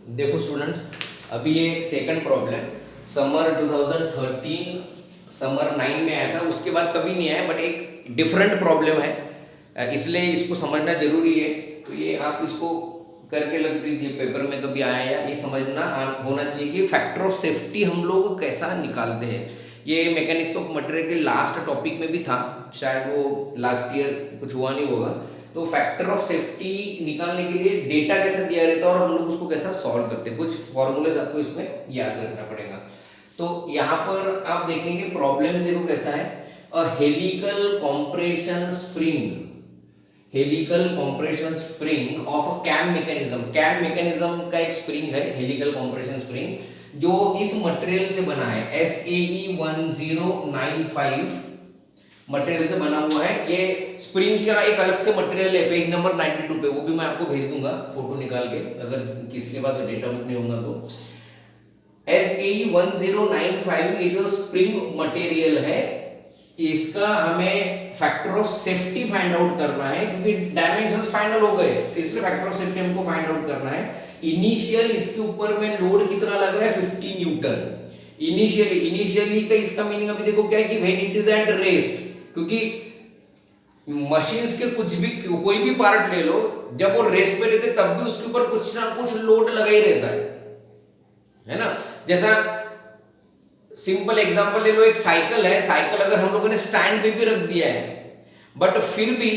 देखो स्टूडेंट्स, अभी ये सेकंड प्रॉब्लम समर 2013 समर 9 में आया था, उसके बाद कभी नहीं आया, बट एक डिफरेंट प्रॉब्लम है, इसलिए इसको समझना जरूरी है। तो ये आप इसको करके लग दीजिए, पेपर में कभी आया या ये समझना होना चाहिए कि फैक्टर ऑफ सेफ्टी हम लोग कैसा निकालते हैं। ये मैकेनिक्स ऑफ मटेरियल के लास्ट टॉपिक में भी था, शायद वो लास्ट ईयर कुछ हुआ नहीं होगा। तो फैक्टर ऑफ सेफ्टी निकालने के लिए डेटा कैसे दिया रहता है और हम लोग उसको कैसा सॉल्व करते हैं, कुछ फॉर्मूलेज आपको इसमें याद रखना पड़ेगा। तो यहाँ पर आप देखेंगे प्रॉब्लम देखो कैसा है, a helical compression spring, helical compression spring of a cam mechanism. Cam mechanism का एक स्प्रिंग है हेलिकल कॉम्प्रेशन स्प्रिंग, जो इस मटेरियल से बना है, SAE 1095 मटेरियल से बना हुआ है। ये स्प्रिंग का एक अलग से मटेरियल है, पेज नंबर 92 पे, वो भी मैं आपको भेज दूंगा फोटो निकाल के, अगर किसी के पास डेटा बुक नहीं होगा तो। SAE 1095 ये जो स्प्रिंग मटेरियल है, इसका हमें factor of safety find out करना है, क्योंकि डायमेंशंस फाइनल हो गए, तो इसलिए फैक्टर ऑफ सेफ्टी हमको फाइंड आउट करना है। इनिशियल इसके ऊपर में लोड कितना लग रहा है, 50 न्यूटन। इनिशियली का इसका मीनिंग अभी देखो क्या है कि when it is at rest, क्योंकि मशीन्स के कुछ भी कोई भी पार्ट ले लो, जब वो रेस्ट पे रहते तब भी उसके ऊपर कुछ ना कुछ लोड लगा ही रहता है ना। जैसा सिंपल एग्जांपल ले लो, एक साइकिल है, साइकिल अगर हम लोगों ने स्टैंड पे भी रख दिया है, बट फिर भी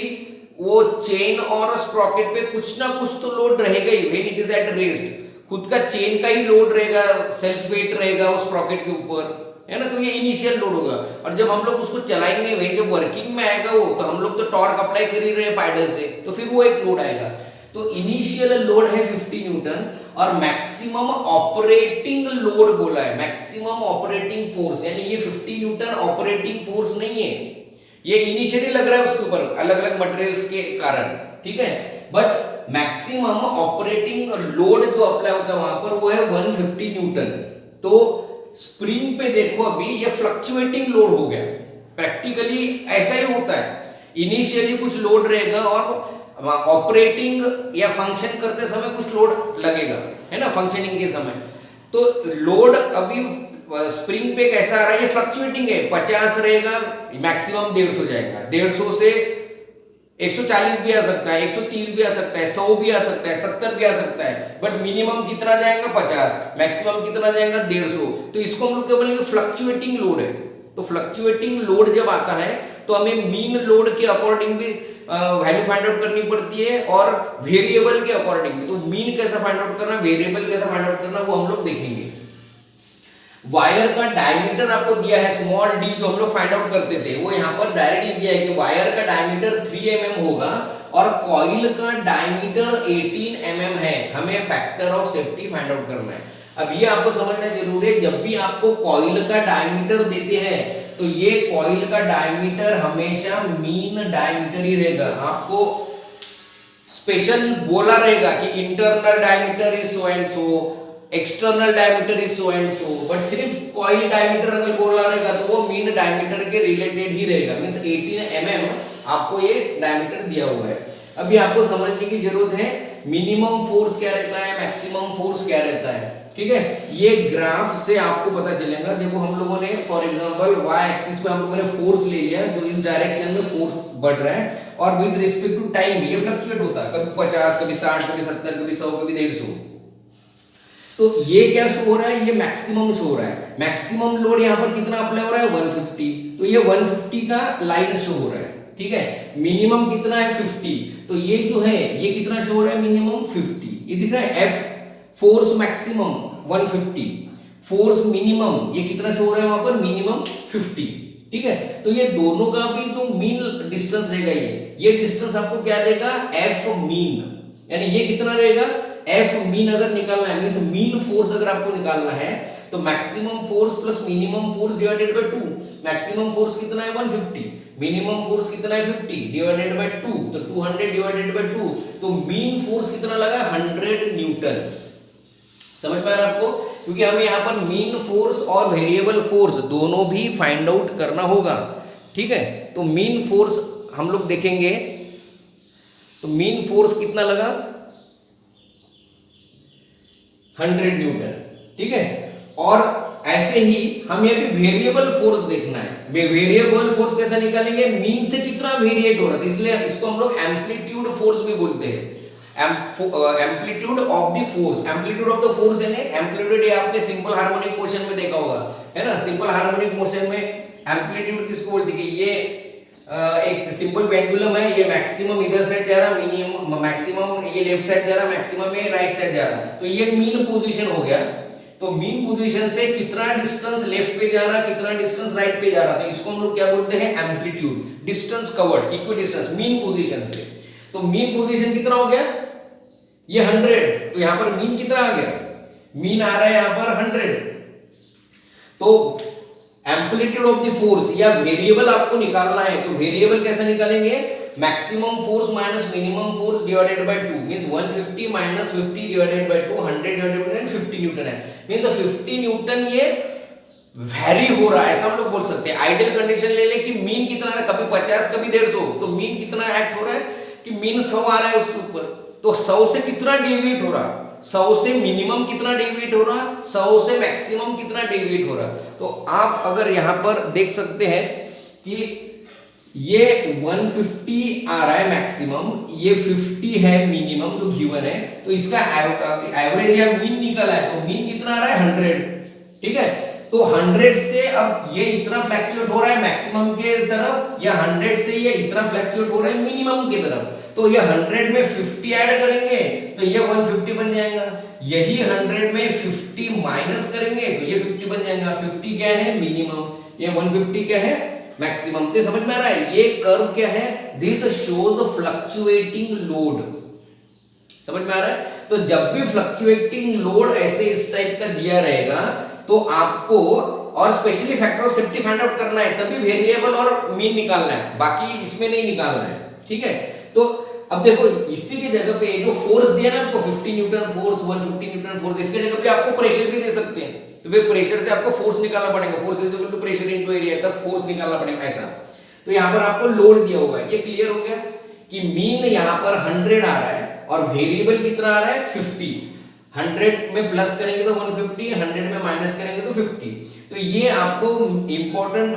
वो चेन और स्प्रॉकेट पे कुछ ना कुछ तो लोड रहेगा ही। When it is at rest, खुद का चेन का ही लोड रहेगा, सेल्फ वेट रहेगा उस स्प्रॉकेट के ऊपर, है ना। तो ये इनिशियल लोड होगा, और जब हम लोग उसको चलाएंगे, वही जब वर्किंग में आएगा वो, तो हम लोग तो टॉर्क अप्लाई कर ही रहे हैं पैडल से, तो फिर वो एक लोड आएगा। तो इनिशियल लोड है 50 न्यूटन, और मैक्सिमम ऑपरेटिंग लोड बोला है, मैक्सिमम ऑपरेटिंग फोर्स, यानी ये 50 न्यूटन ऑपरेटिंग फोर्स नहीं है, ये इनिशियली लग रहा है उसके ऊपर अलग अलग मटेरियल्स के कारण, ठीक है। बट मैक्सिमम ऑपरेटिंग लोड जो अप्लाई होता है वहां पर वो है 150 न्यूटन। तो स्प्रिंग पे देखो अभी ये फ्लक्चुएटिंग लोड हो गया, प्रैक्टिकली ऐसा ही होता है, इनिशियली कुछ लोड रहेगा और ऑपरेटिंग या फंक्शन करते समय कुछ लोड लगेगा, है ना, फंक्शनिंग के समय। तो लोड अभी स्प्रिंग पे कैसा आ रहा है, ये फ्लक्चुएटिंग है, 50 रहेगा, मैक्सिमम 150 जाएगा, 150 से 140 भी आ सकता है, 130 भी आ सकता है, 100 भी आ सकता है, 70 भी आ सकता है, बट मिनिमम कितना जाएगा 50, मैक्सिमम कितना जाएगा 150। तो इसको हम लोग क्या बोलेंगे, फ्लक्चुएटिंग लोड है। तो फ्लक्चुएटिंग लोड जब आता है तो हमें मीन लोड के अकॉर्डिंग भी वैल्यू फाइंड आउट करनी पड़ती है, और वेरिएबल के अकॉर्डिंग भी। तो मीन कैसा फाइंड आउट करना, वेरिएबल कैसा फाइंड आउट करना, वो हम लोग देखेंगे। वायर का डायमीटर आपको दिया है स्मॉल डी, जो हम लोग फाइंड आउट करते थे, वो यहाँ पर डायरेक्टली दिया है कि वायर का डायमीटर 3 mm होगा और कॉइल का डायमीटर 18 mm है। हमें factor of safety find out करना है। अब ये आपको समझना जरूरी है, जब भी आपको कॉइल का डायमीटर देते हैं तो ये कॉइल का डायमीटर हमेशा मीन डायमीटर ही रहेगा। आपको स्पेशल बोला रहेगा कि internal diameter is so and so, external diameter is so and so, but सिर्फ कॉइल डायमीटर अगर बोला रहेगा तो वो मीन डायमीटर के रिलेटेड ही रहेगा, मींस 18 mm आपको ये डायमीटर दिया हुआ है। अभी आपको समझने की जरूरत है मिनिमम फोर्स क्या रहता है, मैक्सिमम फोर्स क्या रहता है, ठीक है। ये ग्राफ से आपको पता चलेगा। देखो हम लोगों ने फॉर एग्जांपल वाई एक्सिस पे हम लोगों ने फोर्स ले लिया, जो इस डायरेक्शन में फोर्स बढ़ रहा है, और विद रिस्पेक्ट टू टाइम ये फ्लक्चुएट होता है, कभी 50, कभी 60, कभी 70, कभी 100, कभी 150। तो ये क्या शो हो रहा है, ये मैक्सिमम शो हो रहा है। मैक्सिमम लोड यहाँ पर कितना अप्लाई हो रहा है, 150, तो ये 150 का लाइन शो हो रहा है, ठीक है। मिनिमम कितना है 50, तो ये जो है ये कितना शो हो रहा है, मिनिमम 50, ये दिख रहा है। F force maximum 150, force minimum ये कितना शो हो रहा है वहां पर, मिनिमम 50, ठीक है। तो ये दोनों का भी जो मीन डिस्टेंस रहेगा, ये डिस्टेंस आपको क्या देगा, F मीन, यानी ये कितना रहेगा, F मीन अगर निकालना है, मींस मीन फोर्स अगर आपको निकालना है, तो maximum force plus minimum force divided by 2। Maximum force कितना है 150, मिनिमम फोर्स कितना है 50 डिवाइडेड बाय 2, तो 200 डिवाइडेड बाय 2, तो मीन फोर्स कितना लगा 100 न्यूटन। समझ में आ रहा है आपको, क्योंकि हमें यहाँ पर मीन फोर्स और वेरिएबल फोर्स दोनों भी फाइंड आउट करना होगा, ठीक है। तो मीन फोर्स हम लोग देखेंगे, तो मीन फोर्स कितना लगा 100 न्यूटन, ठीक है। और ऐसे ही हमें अभी वेरिएबल फोर्स देखना है। वेरिएबल फोर्स कैसे निकालेंगे, मीन से कितना वेरिएट हो रहा है, इसलिए इसको हम लोग एम्पलीट्यूड फोर्स भी बोलते हैं। Amplitude of the force, amplitude of the force है ना, एम्पलीट्यूड ये आपने सिंपल हार्मोनिक मोशन में देखा होगा, है ना। सिंपल हार्मोनिक मोशन में एम्पलीट्यूड किसको बोलते हैं, कि ये एक सिंपल पेंडुलम है, ये मैक्सिमम इधर साइड जा रहा, मिनिमम मैक्सिमम ये लेफ्ट साइड जा रहा, मैक्सिमम ये राइट साइड जा रहा, तो ये मीन पोजीशन हो गया। तो मीन पोजीशन से कितना डिस्टेंस लेफ्ट पे जा रहा, कितना डिस्टेंस राइट पे जा रहा, तो इसको हम लोग क्या बोलते हैं, amplitude, distance covered, equi distance mean position से। तो मीन पोजीशन कितना हो गया, ये 100, तो यहां पर मीन कितना आ गया, मीन आ रहा है यहां पर 100। तो एम्पलीट्यूड ऑफ द फोर्स या वेरिएबल आपको निकालना है, तो वेरिएबल कैसे निकालेंगे, maximum force minus minimum force divided by 2 means 150 minus 50 divided by 2, 100 divided by 50 Newton है, मींस 50 न्यूटन ये वैरी हो रहा है, ऐसा हम लोग बोल सकते हैं। आइडियल कंडीशन ले ले कि मीन कितना है, कभी 50 कभी 150, तो मीन कितना एक्ट हो रहा है कि मीन 100 आ रहा है उसके ऊपर, तो 100 से कितना डेविएट हो रहा, 100 से मिनिमम कितना डेविएट हो रहा, 100 से मैक्सिमम कितना डेविएट हो रहा। तो आप अगर यहां पर देख सकते हैं कि ये 150 आ रहा है मैक्सिमम, ये 50 है मिनिमम जो गिवन है, तो इसका एवरेज या मीन निकला है, तो मीन कितना आ रहा है 100, ठीक है। तो 100 से अब ये इतना फ्लक्चुएट हो रहा है मैक्सिमम के तरफ, या 100 से ये इतना फ्लक्चुएट हो रहा है मिनिमम की तरफ, तो ये 100 में 50 ऐड करेंगे तो ये 150 बन जाएगा, यही 100 में 50 माइनस करेंगे तो ये 50 बन जाएगा। 50 क्या है मिनिमम, ये 150 क्या है मैक्सिमम। तो समझ में आ रहा है, ये कर्व क्या है, दिस शोज फ्लक्चुएटिंग लोड, समझ में आ रहा है। तो जब भी फ्लक्चुएटिंग लोड ऐसे इस टाइप का दिया रहेगा तो आपको, और specially factor of safety find out करना है, तभी वेरिएबल और मीन निकालना है, बाकी इसमें नहीं निकालना है, ठीक है। तो अब देखो इसी की जगह पे जो फोर्स दिया ना आपको 50 न्यूटन फोर्स, 150 न्यूटन फोर्स, इसके जगह पे आपको प्रेशर भी दे सकते हैं, तो फिर प्रेशर से आपको फोर्स निकालना पड़ेगा, force is equal to pressure into area, तब फोर्स निकालना पड़ेगा ऐसा। तो यहां पर आपको लोड दिया हुआ है, ये क्लियर हो गया कि मीन यहां पर 100 आ रहा है और वेरिएबल कितना आ रहा है 50। 100 में प्लस करेंगे तो 150, 100 में माइनस करेंगे तो 50। तो ये आपको इंपॉर्टेंट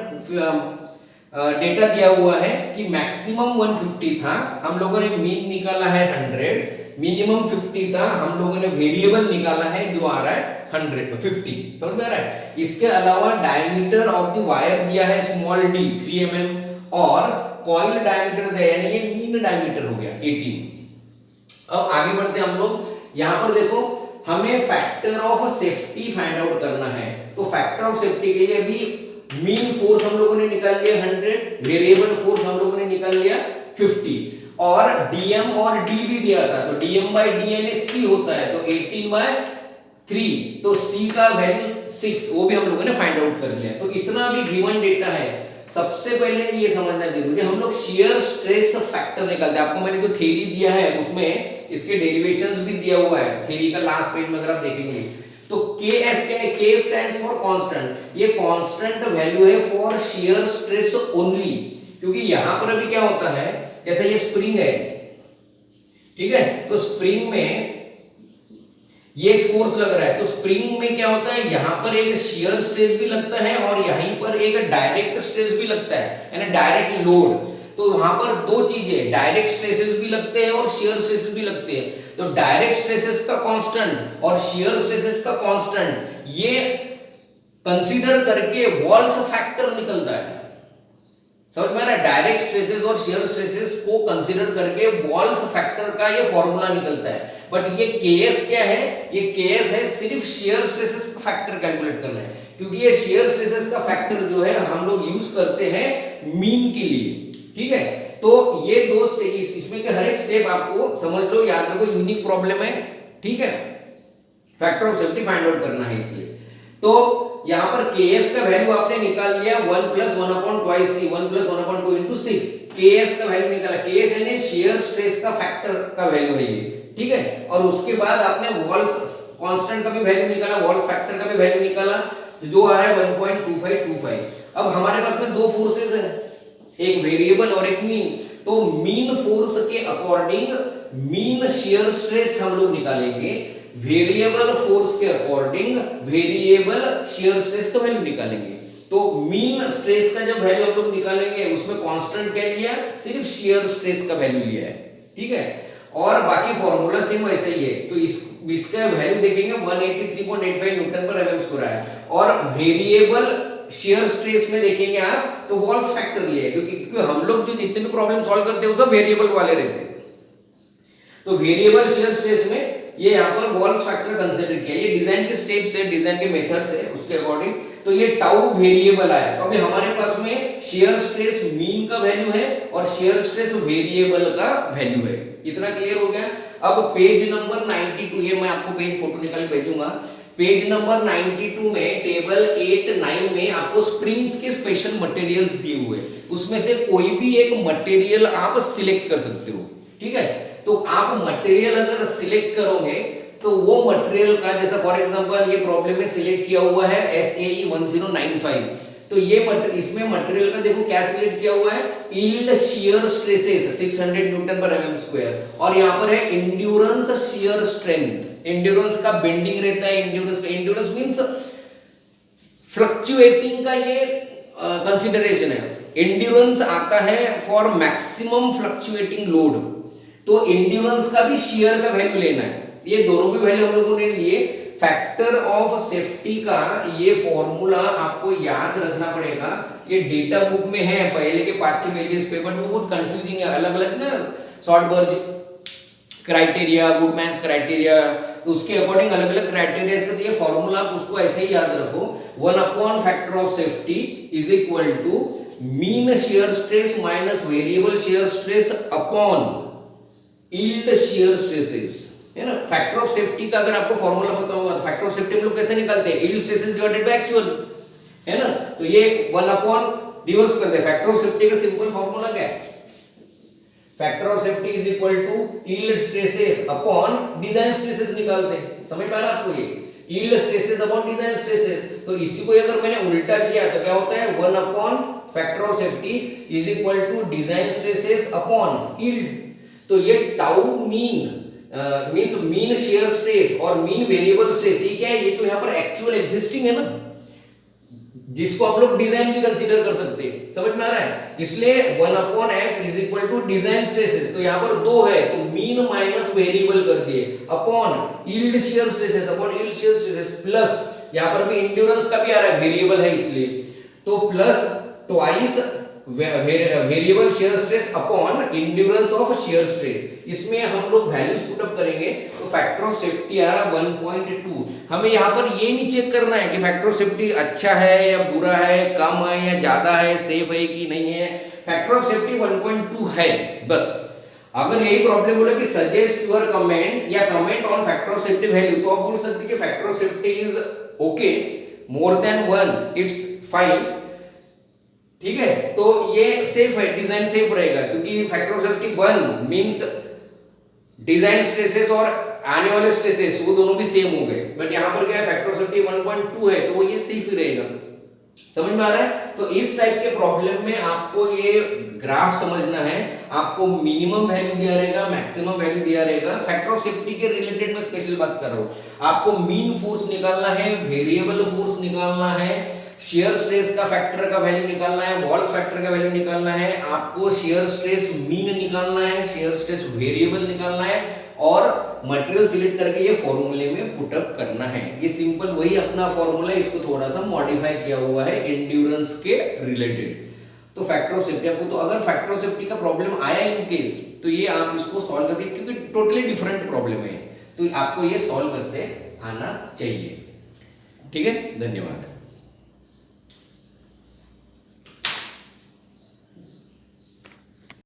डेटा दिया हुआ है कि मैक्सिमम 150 था, हम लोगों ने मीन निकाला है 100, मिनिमम 50 था, हम लोगों ने वेरिएबल निकाला है जो आ रहा है 150, समझ में आ रहा है। इसके अलावा डायमीटर ऑफ द वायर दिया है स्मॉल d 3 mm, और कॉइल डायमीटर दिया यानी ये मीन डायमीटर हो गया 18। अब आगे बढ़ते हम लोग, यहां पर देखो हमें factor of safety find out करना है, तो फैक्टर ऑफ सेफ्टी के लिए भी मीन फोर्स हम लोगों ने निकाल लिया 100, वेरिएबल फोर्स हम लोगों ने निकाल लिया 50, और dm और d भी दिया था, तो dm by dn c होता है, तो 18/3, तो c का वैल्यू 6, वो भी हम लोगों ने फाइंड आउट कर लिया। तो इतना भी गिवन डेटा है। सबसे पहले ये समझना जरूरी है, हम लोग शियर स्ट्रेस फैक्टर निकालते हैं। आपको मैंने जो थ्योरी दिया है उसमें इसके डेरिवेशंस भी दिया हुआ है, थ्योरी का लास्ट पेज में अगर आप देखेंगे तो Ks क्या है, K स्टैंड्स फॉर कांस्टेंट, ये कांस्टेंट वैल्यू है फॉर शियर स्ट्रेस ओनली, क्योंकि यहां पर अभी क्या होता है, जैसे ये स्प्रिंग है, ठीक है, तो स्प्रिंग में ये एक फोर्स लग रहा है, तो स्प्रिंग में क्या होता है, यहां पर एक शियर स्ट्रेस भी लगता है और यहीं पर एक डायरेक्ट स्ट्रेस भी लगता है, यानी डायरेक्ट लोड। तो वहां पर दो चीजें, डायरेक्ट स्ट्रेसेस भी लगते हैं और शियर स्ट्रेसेस भी लगते हैं। तो डायरेक्ट स्ट्रेसेस का कांस्टेंट और शियर स्ट्रेसेस का कांस्टेंट ये कंसीडर करके वॉल्स फैक्टर निकलता है, समझ में आ रहा है। डायरेक्ट स्ट्रेसेस और शियर स्ट्रेसेस को कंसीडर करके वॉल्स फैक्टर का ये फॉर्मूला निकलता है। बट ये Ks क्या है, ये Ks है सिर्फ शियर स्ट्रेसेस का फैक्टर कैलकुलेट करना है, क्योंकि ये शियर स्ट्रेसेस का फैक्टर जो है हम लोग यूज करते हैं मीन के लिए, ठीक है। तो ये दो स्टेज, इसमें के हर एक स्टेप आपको समझ लो, याद रखो, यूनिक प्रॉब्लम है, ठीक है। Factor of safety find out करना है इसलिए। तो यहां पर Ks का वैल्यू आपने निकाल लिया 1 + 1/2c, 1 + 1/2 into 6, Ks का वैल्यू निकाला। Ks यानी शियर स्ट्रेस का फैक्टर का वैल्यू है ये, ठीक है। और उसके बाद आपने वॉल्स कांस्टेंट का भी वैल्यू निकाला, वॉल्स फैक्टर का भी वैल्यू निकाला, जो आ रहा है 1.2525। अब हमारे पास में दो फोर्सेस हैं, एक वेरिएबल और एक मीन। तो मीन फोर्स के अकॉर्डिंग मीन शियर स्ट्रेस हम लोग निकालेंगे, वेरिएबल फोर्स के अकॉर्डिंग वेरिएबल शियर स्ट्रेस का वैल्यू निकालेंगे। तो मीन स्ट्रेस का जब वैल्यू हम लोग निकालेंगे उसमें कांस्टेंट क्या लिया, सिर्फ शियर स्ट्रेस का वैल्यू लिया है, ठीक है। और बाकी फॉर्मूला सेम वैसे ही है। तो इसका वैल्यू देखेंगे 183.85 न्यूटन पर एमएम स्क्वायर है। और वेरिएबल शियर स्ट्रेस में देखेंगे आप तो वॉल्स फैक्टर लिया है, क्योंकि हम लोग जो जितने भी प्रॉब्लम सॉल्व करते हैं वो सब वेरिएबल वाले रहते हैं। तो वेरिएबल शियर स्ट्रेस में ये यहाँ पर वॉल्स फैक्टर कंसीडर किया। ये डिजाइन के स्टेप्स है, डिजाइन के मेथड्स है, उसके अकॉर्डिंग तो ये टाउ वेरिएबल आया। तो अभी हमारे पास में शियर स्ट्रेस मीन का वैल्यू है और शियर स्ट्रेस वेरिएबल का वैल्यू है। इतना क्लियर हो गया। अब पेज नंबर 92, ये मैं आपको पेज फोटो निकाल के भेजूंगा। पेज नंबर 92 में टेबल 8-9 में आपको स्प्रिंग्स के स्पेशल मटेरियल्स दिए हुए, उसमें से कोई भी एक मटेरियल आप सिलेक्ट कर सकते हो, ठीक है। तो आप मटेरियल अगर सिलेक्ट करोगे तो वो मटेरियल का, जैसा फॉर एग्जांपल ये प्रॉब्लम में सिलेक्ट किया हुआ है SAE 1095, तो ये इसमें मटेरियल का देखो क्या सिलेक्ट किया हुआ है, यील्ड शियर स्ट्रेसेस 600 न्यूटन पर एमएम स्क्वायर, और यहाँ पर है एंड्योरेंस शियर स्ट्रेंथ। एंड्योरेंस का बेंडिंग रहता है, एंड्योरेंस मींस फ्लक्चुएटिंग का ये कंसीडरेशन है। एंड्योरेंस आता है फॉर मैक्सिमम फ्लक्चुएटिंग लोड, तो एंड्योरेंस का भी शियर का वैल्यू लेना है। ये दोनों भी वैल्यू हम लोगों ने लिए। फैक्टर ऑफ सेफ्टी का ये फॉर्मूला आपको याद रखना पड़ेगा। ये डेटा बुक में है पहले के 5-6 पेजेस पे, बट वो बहुत कंफ्यूजिंग है। अलग अलग ना शॉर्टबर्ज क्राइटेरिया, गुडमैन्स क्राइटेरिया, तो उसके अकॉर्डिंग अलग अलग क्राइटेरिया से, तो ये फॉर्मूला आप उसको ऐसे ही याद रखो। 1 factor of safety is equal to mean shear stress minus variable shear stress upon yield shear stresses, है ना। फैक्टर ऑफ सेफ्टी का अगर आपको फॉर्मूला पता होगा तो फैक्टर ऑफ सेफ्टी हम लोग कैसे निकालते हैं, yield stresses divided by actual, है ना। तो ये 1 रिवर्स कर दे। फैक्टर ऑफ सेफ्टी का सिंपल फॉर्मूला क्या है, factor of safety is equal to yield stresses upon design stresses निकालते हैं। समझ पा रहा आपको, ये yield stresses upon design stresses. तो इसी को अगर मैंने उल्टा किया तो क्या होता है, 1 factor of safety is equal to design stresses upon yield. तो ये tau mean means mean shear stress और मीन वेरिएबल स्ट्रेस, ये क्या है, ये तो यहाँ पर एक्चुअल एग्जिस्टिंग है ना, जिसको आप लोग डिजाइन भी कंसीडर कर सकते हैं। समझ में आ रहा है। इसलिए 1/f is equal to design stresses, तो यहाँ पर 2 है तो मीन माइनस वेरिएबल कर दिए, upon yield shear stresses upon yield shear stresses, plus यहाँ पर भी एंड्योरेंस का भी आ रहा है, वेरिएबल है इसलिए, तो plus twice variable shear stress upon endurance of shear stress. इसमें हम लोग वैल्यूज पुट अप करेंगे तो फैक्टर ऑफ सेफ्टी आ रहा 1.2। हमें यहाँ पर ये नहीं चेक करना है कि फैक्टर ऑफ सेफ्टी अच्छा है या बुरा है, कम है या ज्यादा है, सेफ है कि नहीं है। फैक्टर ऑफ सेफ्टी 1.2 है बस। अगर यही प्रॉब्लम बोले कि सजेस्ट योर कमेंट या comment on factor of safety value, तो आप बोल सकते कि factor of safety is okay, more than 1 it's fine, ठीक है। तो ये सेफ है, डिजाइन सेफ रहेगा, क्योंकि factor of safety 1 means design stresses और आने वाले स्ट्रेसेस वो दोनों भी सेम हो गए, बट यहाँ पर क्या है, फैक्टर ऑफ सेफ्टी 1.2 है तो वो ये सेफ ही रहेगा। समझ में आ रहा है। तो इस टाइप के प्रॉब्लम में आपको ये ग्राफ समझना है, आपको मिनिमम वैल्यू दिया रहेगा, मैक्सिमम वैल्यू दिया रहेगा। फैक्टर ऑफ सेफ्टी के रिलेटेड मैं स्पेशल बात कर रहा हूँ। आपको मीन फोर्स निकालना है, वेरिएबल फोर्स निकालना है, शियर स्ट्रेस का फैक्टर का वैल्यू निकालना है, वॉल्स फैक्टर का वैल्यू निकालना है, आपको शियर स्ट्रेस मीन निकालना है, शियर स्ट्रेस वेरिएबल निकालना है, और मटेरियल सिलेक्ट करके ये फॉर्मूले में पुट अप करना है। ये सिंपल वही अपना फॉर्मूला, इसको थोड़ा सा मॉडिफाई किया हुआ है एंड्योरेंस के रिलेटेड। तो फैक्टर ऑफ सेफ्टी आपको, तो अगर फैक्टर ऑफ सेफ्टी का प्रॉब्लम आया इन केस, तो ये आप इसको सॉल्व करके, क्योंकि टोटली डिफरेंट प्रॉब्लम है, तो आपको ये सॉल्व करते आना चाहिए। ठीक है, धन्यवाद।